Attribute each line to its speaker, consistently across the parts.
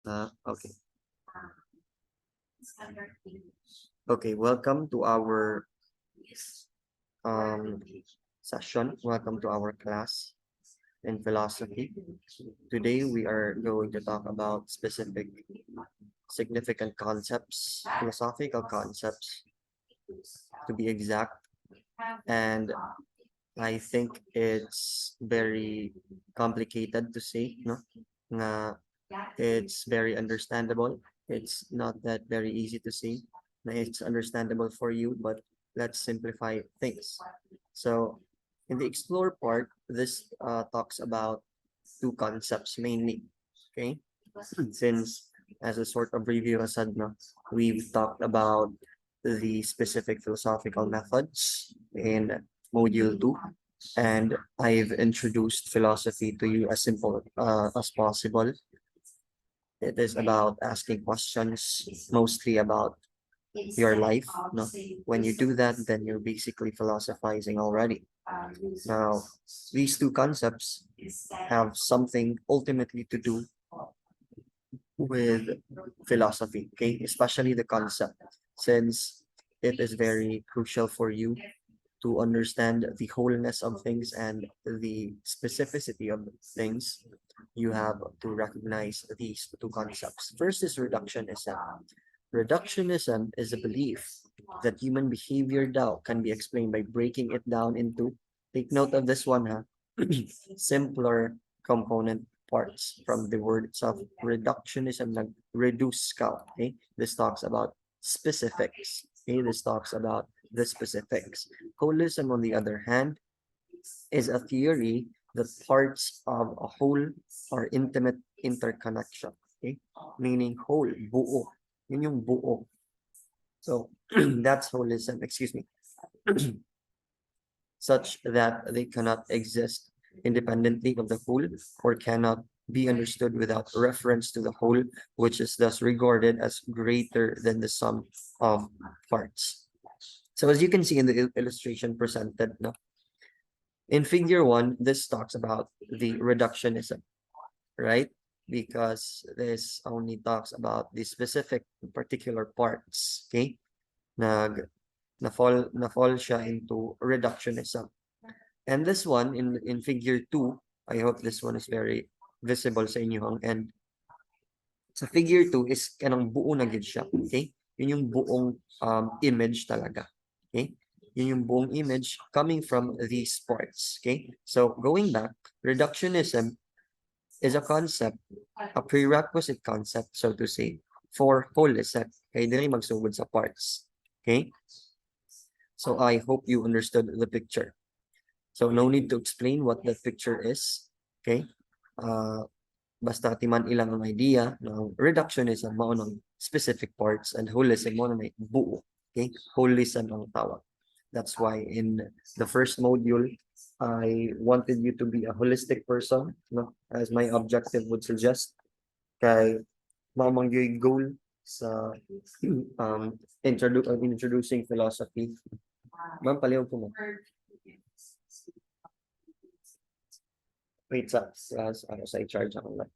Speaker 1: Okay. Okay, welcome to our um session. Welcome to our class in philosophy. Today we are going to talk about specific significant concepts, philosophical concepts to be exact. And I think it's very complicated to say, no? Na it's very understandable. It's not that very easy to say. Na it's understandable for you, but let's simplify things. So in the explore part, this talks about two concepts mainly. Okay, since as a sort of review, asad, no, we've talked about the specific philosophical methods in module 2, and I've introduced philosophy to you as simple as possible. It is about asking questions, mostly about your life. No? When you do that, then you're basically philosophizing already. Now, these two concepts have something ultimately to do with philosophy, okay? Especially the concept, since it is very crucial for you to understand the wholeness of things and the specificity of things. You have to recognize these two concepts. First is reductionism. Reductionism is a belief that human behavior Tao can be explained by breaking it down into, take note of this one, huh? Simpler component parts from the word itself. Reductionism, like reduce ka, okay? This talks about specifics, okay? This talks about the specifics. Holism, on the other hand, is a theory that parts of a whole are intimate interconnection, okay? Meaning whole, buo. Yun yung buo. So that's holism, excuse me, such that they cannot exist independently of the whole or cannot be understood without reference to the whole, which is thus regarded as greater than the sum of parts. So as you can see in the illustration presented, no, in figure 1, this talks about the reductionism, right? Because this only talks about the specific particular parts, okay? Na fall siya into reductionism. And this one in figure 2, I hope this one is very visible sa inyo. And sa figure 2 is kanang buo na gid siya, okay? Yun yung buong image talaga, okay? Yun yung buong image coming from these parts, okay? So going back, reductionism is a concept, a prerequisite concept, so to say, for holism. Okay, dili magsugod sa parts. Okay? So I hope you understood the picture. So no need to explain what the picture is. Okay? Basta timan ilang ang idea ng reductionism mao ng specific parts and holism mao ng buo. Okay? Holism ang tawag. That's why in the first module, I wanted you to be a holistic person, no? As my objective would suggest. Kay mamang yung goal sa introducing philosophy. Ma'am, paliw po mo. Wait, sa i-charge ako lang.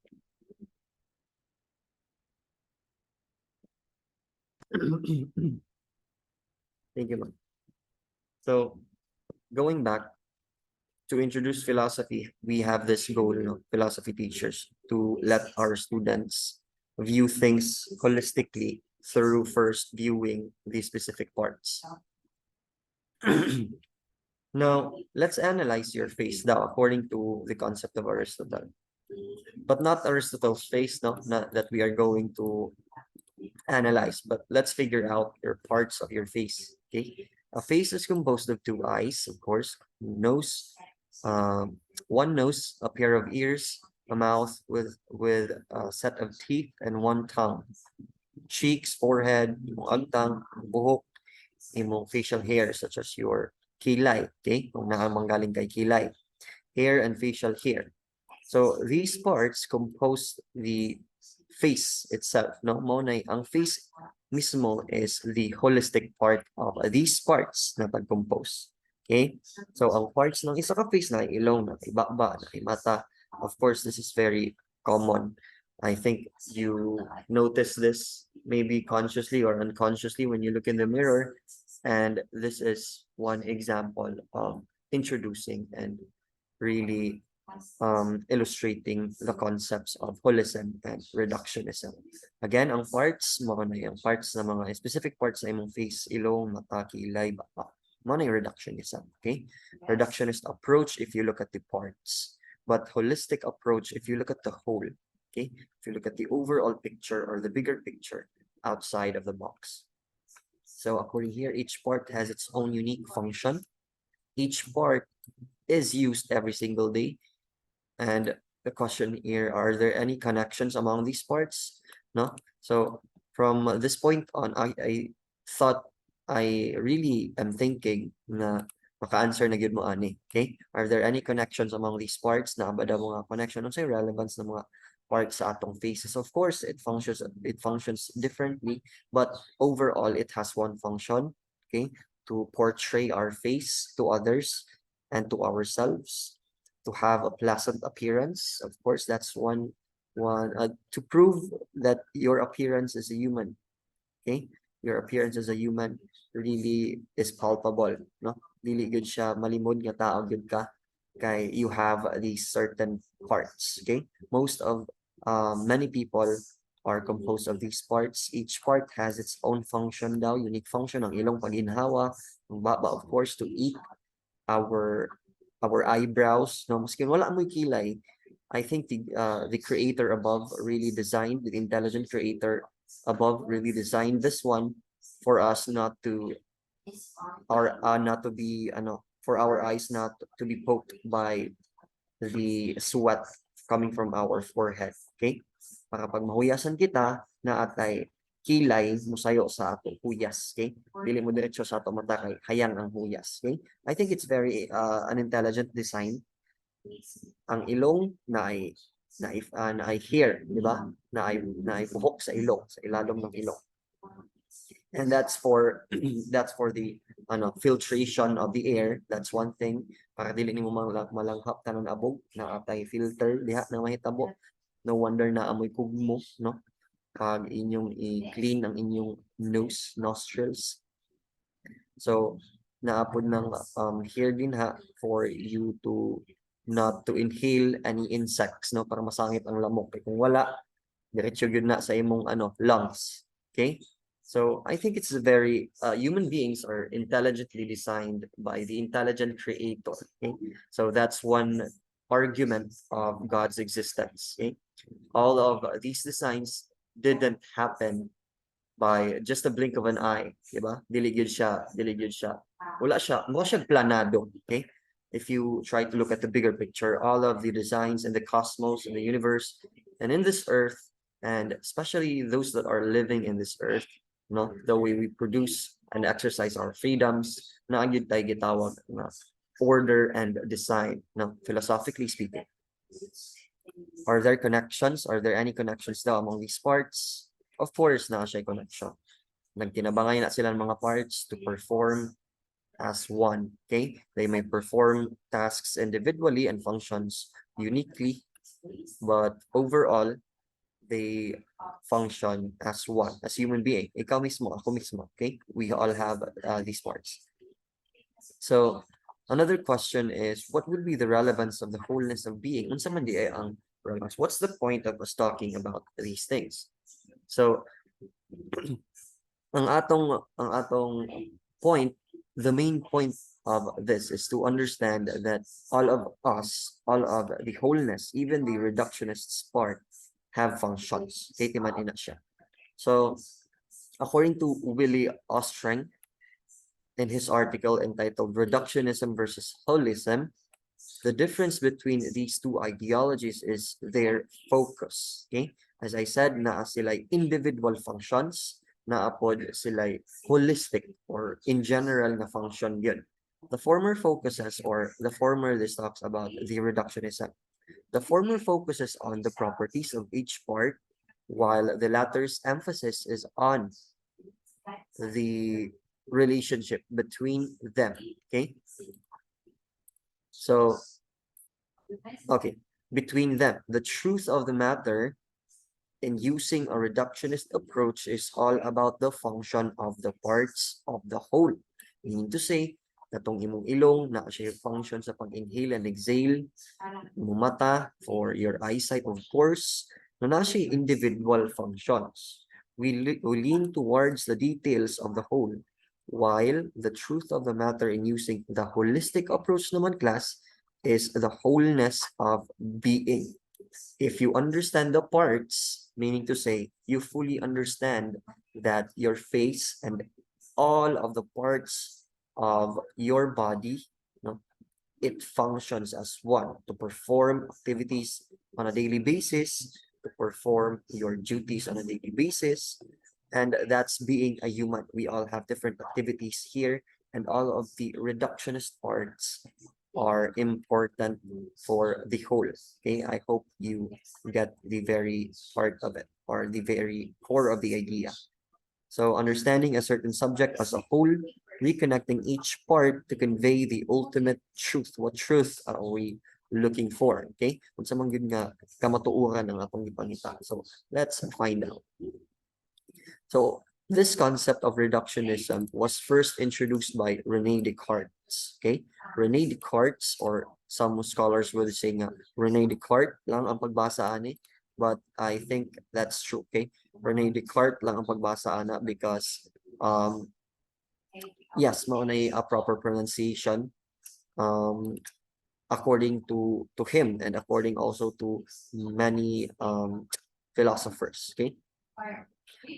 Speaker 1: Thank you, ma'am. So, going back, to introduce philosophy, we have this goal, you know, philosophy teachers, to let our students view things holistically through first viewing the specific parts. Now, let's analyze your face now according to the concept of Aristotle. But not Aristotle's face, no, not that we are going to analyze, but let's figure out your parts of your face, okay? A face is composed of two eyes, of course, nose, one nose, a pair of ears, a mouth with a set of teeth, and one tongue. Cheeks, forehead, imong agtang, buhok, imong facial hair such as your kilay, okay? Kung nakamanggaling kay kilay, hair and facial hair. So these parts compose the face itself, no? Monay, ang face mismo is the holistic part of these parts na pag-compose. Okay? So ang parts ng isa ka face na ilong, na ibaba, na mata. Of course, this is very common I think you notice this maybe consciously or unconsciously when you look in the mirror. And this is one example of introducing and really illustrating the concepts of holism and reductionism. Again, ang parts mo na yung parts na mga specific parts sa imong face, ilong, mata, kilay, baba. Mo na yung reductionism, okay? Reductionist approach if you look at the parts, but holistic approach if you look at the whole, okay? If you look at the overall picture or the bigger picture outside of the box. So according here, each part has its own unique function. Each part is used every single day. And the question here, are there any connections among these parts? No? So from this point on, I thought I really am thinking na maka-answer na gyud mo ani. Okay? Are there any connections among these parts? Na ba daw mga connection? Ano sa relevance ng mga parts sa atong faces? Of course, it functions differently, but overall it has one function, okay? To portray our face to others and to ourselves, to have a pleasant appearance. Of course, that's one to prove that your appearance as a human, okay? Your appearance as a human really is palpable, no? Dili good siya malimod nga tao good ka kay you have these certain parts, okay? Most of many people are composed of these parts. Each part has its own function daw, unique function. Ang ilong paginhawa, ang baba of course to eat, our eyebrows, no, maski wala mo'y kilay. I think the creator above really designed, the intelligent creator above really designed this one for us not to, or not to be for our eyes not to be poked by the sweat coming from our forehead, okay? Para pag mahuyasan kita na atay kilay musayo sa ato huyas, okay? Dili mo diretso sa ato mata kay hayang ang huyas, okay? I think it's very an intelligent design. Ang ilong na ay hair, di ba? Na ay buhok sa ilong, sa ilalom ng ilong. And that's for that's for the filtration of the air. That's one thing, para dili nimo malanghap tanan abog na atay filter diha na mahitabo. No wonder na amoy kugmo, no? Pag inyong i-clean ang inyong nostrils. So naapod ng here din ha for you to not to inhale any insects, no, para masangit ang lamok. Kung wala, diretso yun na sa imong lungs, okay? So I think it's a very human beings are intelligently designed by the intelligent creator, okay? So that's one argument of God's existence, okay? All of these designs didn't happen by just a blink of an eye, di ba? Dili gyud siya. Wala siya, mo siya planado, okay? If you try to look at the bigger picture, all of the designs in the cosmos, in the universe, and in this earth, and especially those that are living in this earth, no, the way we produce and exercise our freedoms, na gyud tay gitawag na order and design, no, philosophically speaking. Are there connections? Are there any connections daw among these parts? Of course, na siya connection. Nagtinabangay na sila ng mga parts to perform as one, okay? They may perform tasks individually and functions uniquely, but overall, they function as one, as human being. Ikaw mismo, ako mismo, okay? We all have these parts. So, another question is, what would be the relevance of the wholeness of being? Unsa man di ay ang relevance? What's the point of us talking about these things? So, ang atong point, the main point of this is to understand that all of us, all of the wholeness, even the reductionists part, have functions. Okay, timan ina siya. So, according to Willie Ostreng, in his article entitled Reductionism versus Holism, the difference between these two ideologies is their focus. Okay? As I said, naa sila individual functions, naapod sila holistic or in general na function yun. The former focuses, or the former this talks about the reductionism. The former focuses on the properties of each part, while the latter's emphasis is on the relationship between them. Okay? So, okay, between them. The truth of the matter And using a reductionist approach is all about the function of the parts of the whole. Meaning to say, natong imong ilong, na siya function sa pag-inhale and exhale, imong mata, for your eyesight, of course, na siya individual functions. We lean towards the details of the whole, while the truth of the matter in using the holistic approach naman, class, is the wholeness of being. If you understand the parts, meaning to say, you fully understand that your face and all of the parts of your body, it functions as one to perform activities on a daily basis, to perform your duties on a daily basis. And that's being a human. We all have different activities here, and all of the reductionist parts are important for the whole. Okay, I hope you get the very heart of it, or the very core of the idea. So understanding a certain subject as a whole, reconnecting each part to convey the ultimate truth. What truth are we looking for? Okay? Kung sa mga nga kamatuuran ng atong ipangita. So let's find out. So this concept of reductionism was first introduced by René Descartes. Okay? René Descartes, or some scholars would say nga René Descartes lang ang pagbasa ani, but I think that's true. Okay? René Descartes lang ang pagbasa ana because yes, maunay a proper pronunciation according to him, and according also to many philosophers. Okay?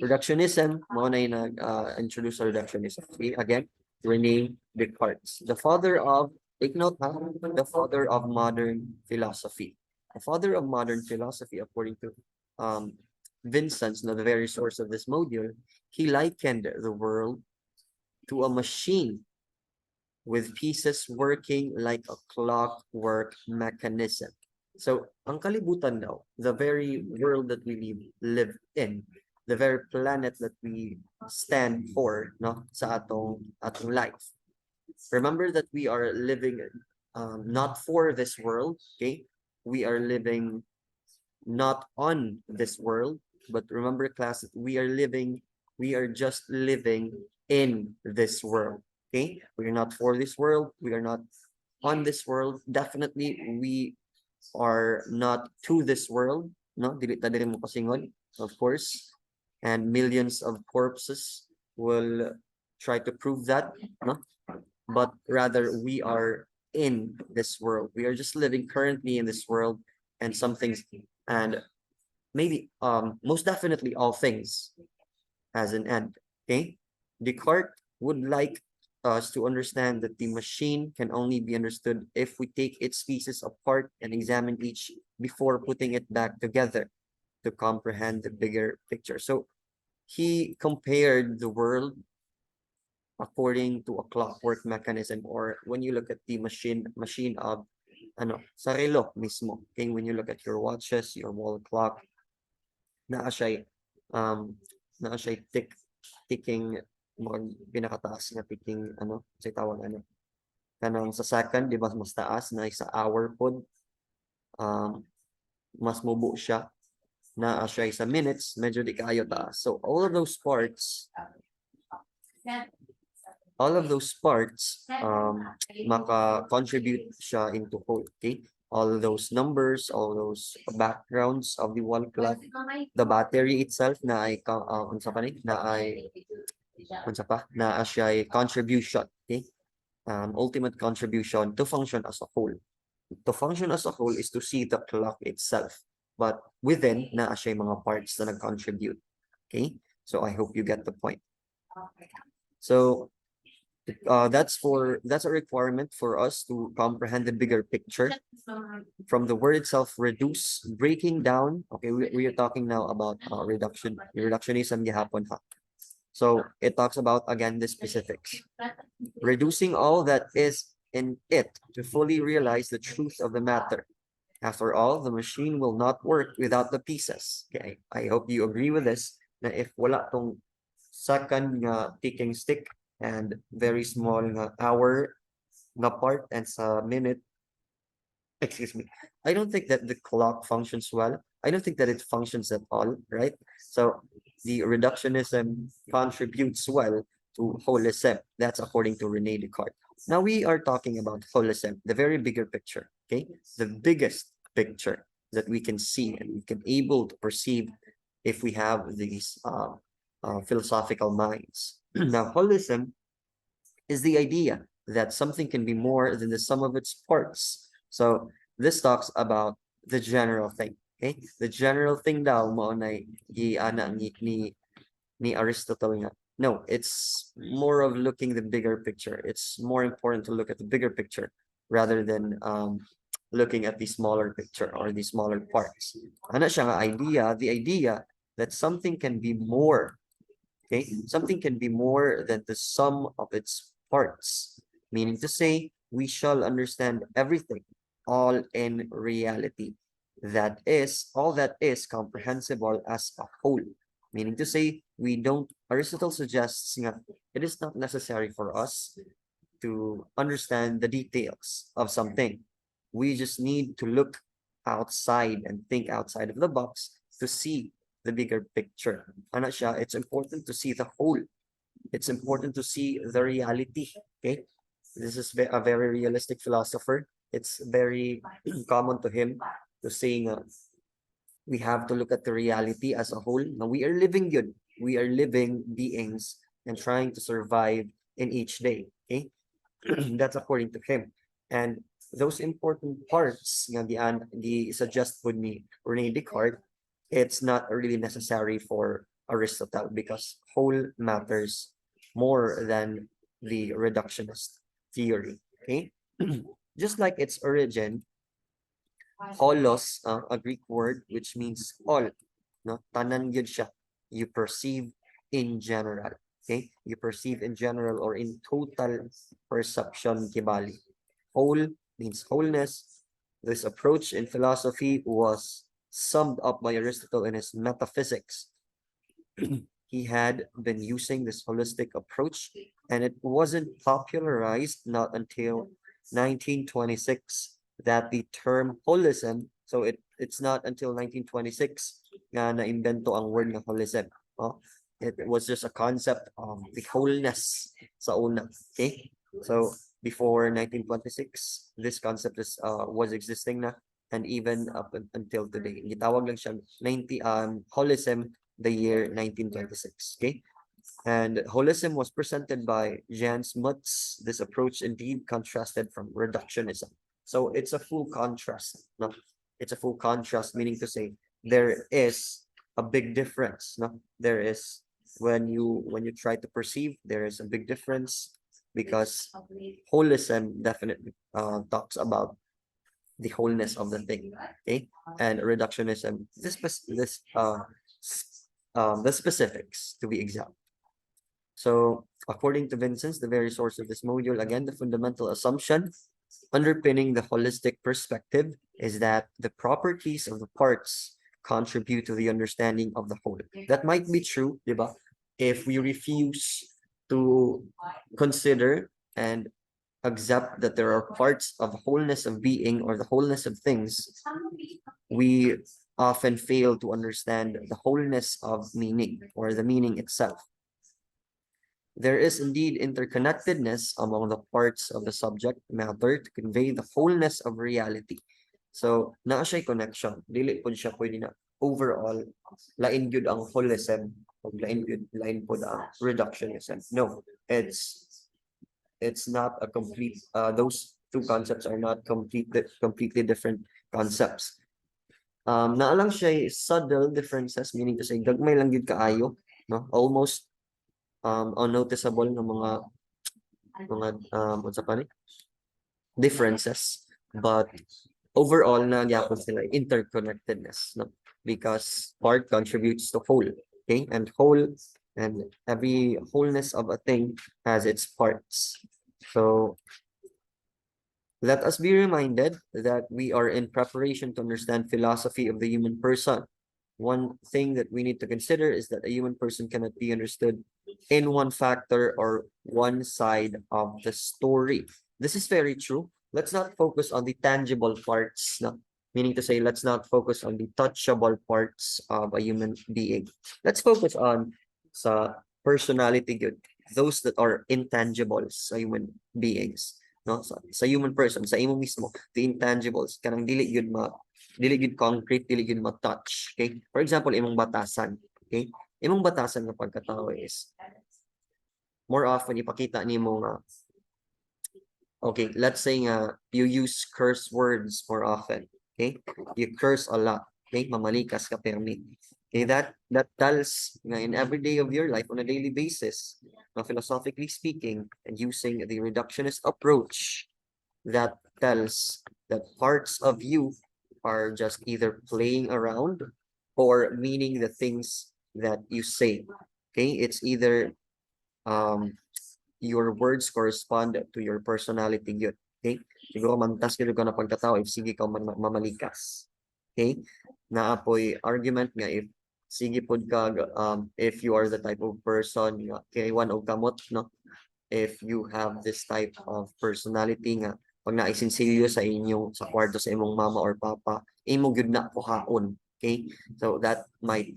Speaker 1: Reductionism, maunay nag-introduce reductionism. Okay? Again, René Descartes, the father of, take note, the father of modern philosophy. The father of modern philosophy, according to Vincent's, the very source of this module, he likened the world to a machine with pieces working like a clockwork mechanism. So, ang kalibutan daw, the very world that we live in, the very planet that we stand for, no, sa atong life. Remember that we are living not for this world, okay? We are living not on this world, but remember, class, we are just living in this world. Okay, we are not for this world, we are not on this world. Definitely we are not to this world, no, dili ta diri mo kasingon, of course, and millions of corpses will try to prove that, no, but rather we are in this world. We are just living currently in this world, and some things, and maybe most definitely all things has an end. Okay, Descartes would like us to understand that the machine can only be understood if we take its pieces apart and examine each before putting it back together to comprehend the bigger picture. So he compared the world according to a clockwork mechanism, or when you look at the machine of sa relo mismo. Okay, when you look at your watches, your wall clock, naa siya ticking, pinakataas na ticking, sa tawag kanang sa second, di ba, mas taas na sa hour pod, mas mubo siya, na siya sa minutes, medyo di kayo taas. So all of those parts maka-contribute siya into whole. Okay, all those numbers, all those backgrounds of the wall clock, the battery itself na ay siya ay contribution. Okay, ultimate contribution to function as a whole. To function as a whole is to see the clock itself, but within na siya mga parts na nag-contribute. Okay, so I hope you get the point. So that's a requirement for us to comprehend the bigger picture from the word itself, reduce, breaking down. Okay, we are talking now about reductionism gihapon ha. So it talks about, again, the specifics, reducing all that is in it to fully realize the truth of the matter. After all, the machine will not work without the pieces. Okay, I hope you agree with this, na if wala tong second nga ticking stick and very small nga hour na part, and sa minute, excuse me, I don't think that the clock functions well. I don't think that it functions at all, right? So the reductionism contributes well to holism. That's according to Rene Descartes. Now we are talking about holism, the very bigger picture, okay? The biggest picture that we can see and we can able to perceive if we have these philosophical minds. Now, holism is the idea that something can be more than the sum of its parts. So this talks about the general thing. Okay? The general thing daw mo na giana ni Aristotle nga. No, it's more of looking the bigger picture. It's more important to look at the bigger picture rather than looking at the smaller picture or the smaller parts. Ano siya nga idea? The idea that something can be more. Okay, something can be more than the sum of its parts, meaning to say, we shall understand everything, all in reality. That is, all that is comprehensible as a whole. Meaning to say, we don't, Aristotle suggests nga, it is not necessary for us to understand the details of something. We just need to look outside and think outside of the box to see the bigger picture. Ano siya? It's important to see the whole. It's important to see the reality. Okay? This is a very realistic philosopher. It's very common to him to saying we have to look at the reality as a whole. Now we are living good. We are living beings and trying to survive in each day. Okay? That's according to him. And those important parts, the suggest with me, Rene Descartes, it's not really necessary for Aristotle because whole matters more than the reductionist theory. Okay, just like its origin, holos, a Greek word which means all, no, tanan yun siya. You perceive in general. Okay, you perceive in general or in total perception kibali. Whole means wholeness. This approach in philosophy was summed up by Aristotle in his Metaphysics. He had been using this holistic approach, and it wasn't popularized not until 1926 that the term holism, so it's not until 1926 na na-invento ang word ng holism. Oh, it was just a concept of the wholeness sa una. Okay? So before 1926, this concept was existing na, and even up until today. Gitawag lang siya holism the year 1926. Okay, and holism was presented by Jan Smuts. This approach indeed contrasted from reductionism. So it's a full contrast. No, it's a full contrast, meaning to say there is a big difference. No, there is when you try to perceive, there is a big difference because holism definitely talks about the wholeness of the thing. Okay, and reductionism the specifics to be exact. So according to Vincent, the very source of this module, again, the fundamental assumption underpinning the holistic perspective is that the properties of the parts contribute to the understanding of the whole. That might be true, diba? If we refuse to consider and accept that there are parts of wholeness of being or the wholeness of things, we often fail to understand the wholeness of meaning or the meaning itself. There is indeed interconnectedness among the parts of the subject matter to convey the wholeness of reality. So, naa siya'y connection. Dili po siya pwede na overall, lain gyud ang holism, o lain po ang reductionism. No, it's not a complete, those two concepts are not completely different concepts. Naa lang siya subtle differences, meaning to say, gagmay lang gyud kaayo, no? Almost unnoticeable ng mga what's up ni differences, but overall na gyapon sila interconnectedness, no? Because part contributes to whole, okay, and every wholeness of a thing has its parts. So let us be reminded that we are in preparation to understand philosophy of the human person. One thing that we need to consider is that a human person cannot be understood in one factor or one side of the story. This is very true. Let's not focus on the tangible parts. No? Meaning to say, let's not focus on the touchable parts of a human being. Let's focus on sa personality good, those that are intangibles sa human beings, no? Sa human person, sa imo mismo, the intangibles, kanang dili gud concrete, dili gud ma-touch, okay? For example, imong batasan, okay? Imong batasan nga pagkatao is more often ipakita nimo nga okay, let's say you use curse words more often. Okay, you curse a lot. Okay, mamalikas ka permi. Okay, that tells in every day of your life on a daily basis, philosophically speaking, and using the reductionist approach, that tells that parts of you are just either playing around or meaning the things that you say. Okay, it's either your words correspond to your personality yun. Okay? Siguro mantas ka na pagkatao if sige ka mamalikas. Okay? Naapoy argument nga if sige pod ka if you are the type of person nga kay one og kamot no, if you have this type of personality nga pag naisinsilyo sa inyong sa kwarto sa imong mama or papa imo gyud na kuhaon. Okay, so that might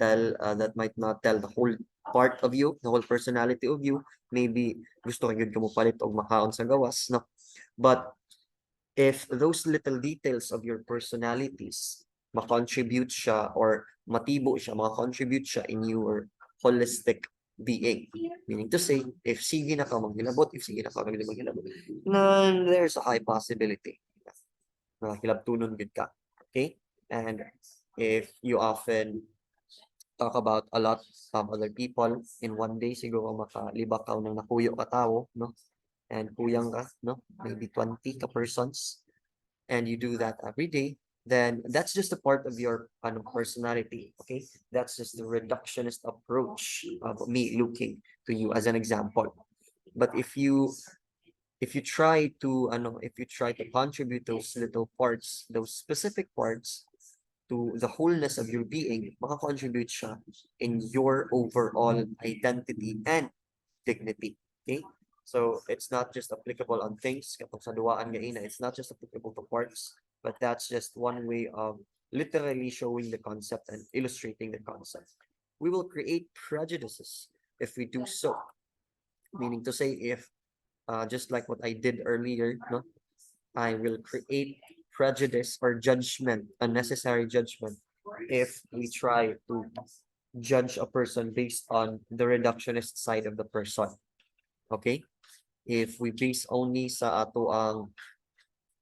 Speaker 1: not tell the whole part of you, the whole personality of you. Maybe gusto ka gyud ka mo palit og makaon sa gawas no, but if those little details of your personalities ma-contribute siya or matibo siya, ma-contribute siya in your holistic being. Meaning to say, if sige na ka maghilabot, if sige na ka maghilabot, then there's a high possibility na hilabtunon gid ka. Okay? And if you often talk about a lot of other people in one day, siguro makalibak ka ng nakuyo ka tao, no? And kuyang ka, no? Maybe 20 ka persons, and you do that every day, then that's just a part of your personality, okay? That's just the reductionist approach of me looking to you as an example. But if you try to contribute those little parts, those specific parts to the wholeness of your being, maka-contribute siya in your overall identity and dignity. Okay? So it's not just applicable on things, katong sa duwaan nga ina, it's not just applicable to parts, but that's just one way of literally showing the concept and illustrating the concept. We will create prejudices if we do so. Meaning to say, if just like what I did earlier, no, I will create prejudice or judgment, unnecessary judgment, if we try to judge a person based on the reductionist side of the person. Okay? If we base only sa ato ang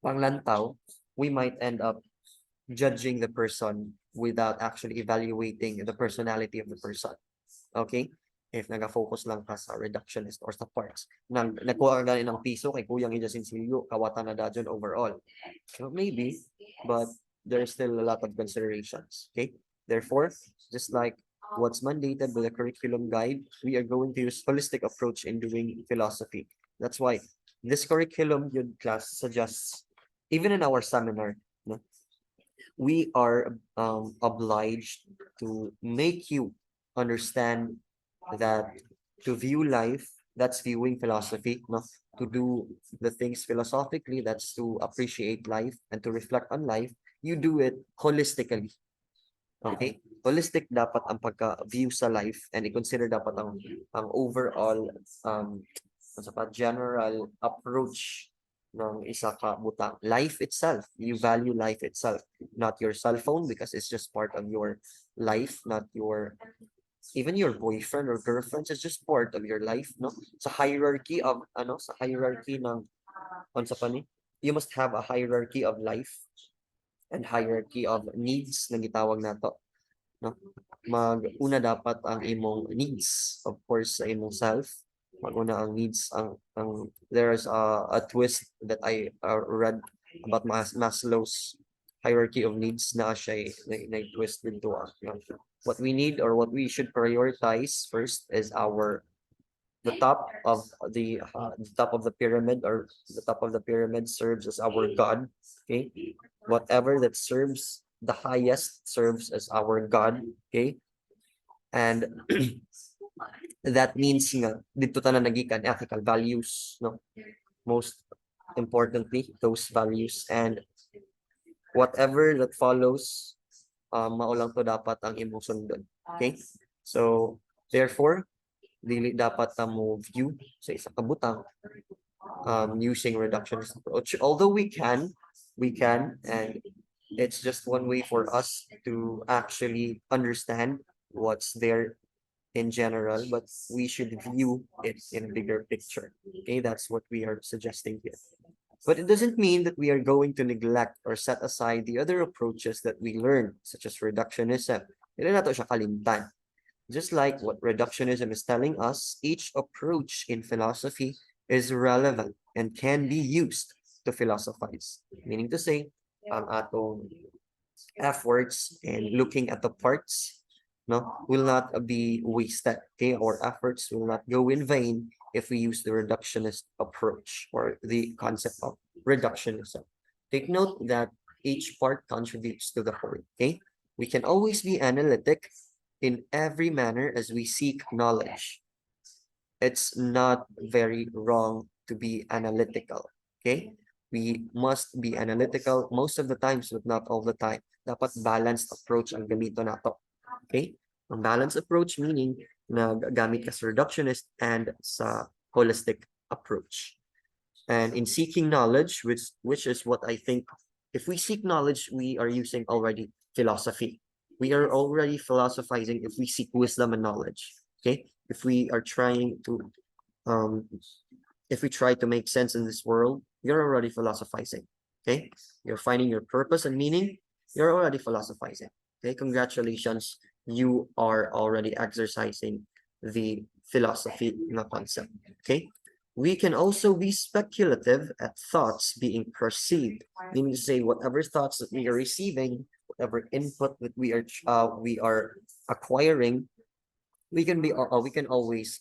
Speaker 1: panglantaw, we might end up judging the person without actually evaluating the personality of the person. Okay? If naga-focus lang ka sa reductionist or sa parts. Nagkuha ka ng piso kay Kuyang Ija Sinsilyo, kawatan na dajon overall. So maybe, but there's still a lot of considerations. Okay? Therefore, just like what's mandated with the curriculum guide, we are going to use holistic approach in doing philosophy. That's why this curriculum good class suggests, even in our seminar, no, we are obliged to make you understand that to view life, that's viewing philosophy, no? To do the things philosophically, that's to appreciate life and to reflect on life, you do it holistically. Okay? Holistic dapat ang pagka-view sa life and i-consider dapat ang overall sa general approach ng isa ka butang. Life itself, you value life itself, not your cell phone because it's just part of your life, not your even your boyfriend or girlfriend is just part of your life, no? Sa hierarchy of sa hierarchy ng sa pani, you must have a hierarchy of life and hierarchy of needs na gitawag nato, no? Mag-una dapat ang imong needs, of course, sa imong self. Mag-una ang needs ang there's a twist that I read about Maslow's hierarchy of needs na siya na twist into what we need or what we should prioritize first is the top of the top of the pyramid, or the top of the pyramid serves as our God. Okay, whatever that serves the highest serves as our God. Okay, and that means nga dito ta na nagikan ethical values, no, most importantly those values, and whatever that follows, mao lang to dapat ang imong sundon. Okay? So, therefore, dili dapat ta mo view sa isa ka butang using reductionist approach. Although we can, and it's just one way for us to actually understand what's there in general, but we should view it in a bigger picture. Okay, that's what we are suggesting here. But it doesn't mean that we are going to neglect or set aside the other approaches that we learn, such as reductionism. Dili nato siya kalimtan. Just like what reductionism is telling us, each approach in philosophy is relevant and can be used to philosophize. Meaning to say, ang atong efforts and looking at the parts will not be wasted. Okay, our efforts will not go in vain if we use the reductionist approach or the concept of reductionism. Take note that each part contributes to the whole. Okay, we can always be analytic in every manner as we seek knowledge. It's not very wrong to be analytical. Okay, we must be analytical most of the times, but not all the time. Dapat balanced approach ang gamito nato. Okay? Ang balanced approach meaning na gamit ka sa reductionist and sa holistic approach. And in seeking knowledge, which is what I think, if we seek knowledge, we are using already philosophy. We are already philosophizing if we seek wisdom and knowledge. Okay? If we are trying to um if we try to make sense in this world, you're already philosophizing. Okay? You're finding your purpose and meaning, you're already philosophizing. Okay, congratulations. You are already exercising the philosophy concept. Okay. We can also be speculative at thoughts being perceived, meaning to say whatever thoughts that we are receiving, whatever input that we are acquiring, we can always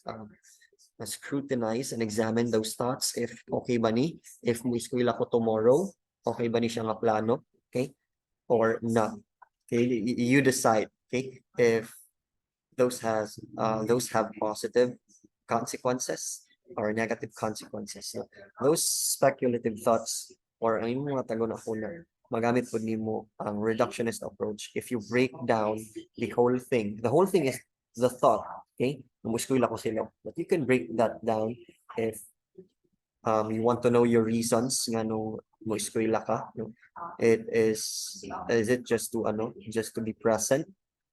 Speaker 1: scrutinize and examine those thoughts if okay ba ni, if mo eskwela ko tomorrow, okay ba ni siya nga plano, okay, or not. Okay, you decide, okay, if those have positive consequences or negative consequences. So, those speculative thoughts or ang imong mga tagon ako na magamit po nimo ang reductionist approach if you break down the whole thing. The whole thing is the thought, okay? Muskula ko sila. But you can break that down if you want to know your reasons nga no mo eskwela ka, no? Is it just to just to be present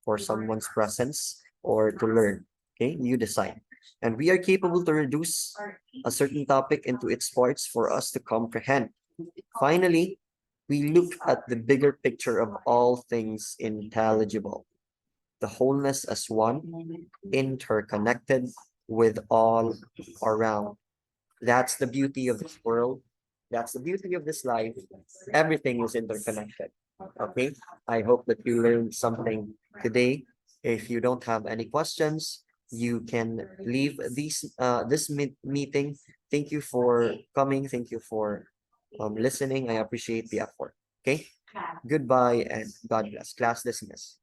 Speaker 1: for someone's presence or to learn? Okay, you decide. And we are capable to reduce a certain topic into its parts for us to comprehend. Finally, we look at the bigger picture of all things intelligible, the wholeness as one, interconnected with all around. That's the beauty of this world. That's the beauty of this life. Everything is interconnected. Okay. I hope that you learned something today. If you don't have any questions, you can leave this meeting. Thank you for coming. Thank you for listening. I appreciate the effort. Okay. Goodbye and God bless. Class dismissed.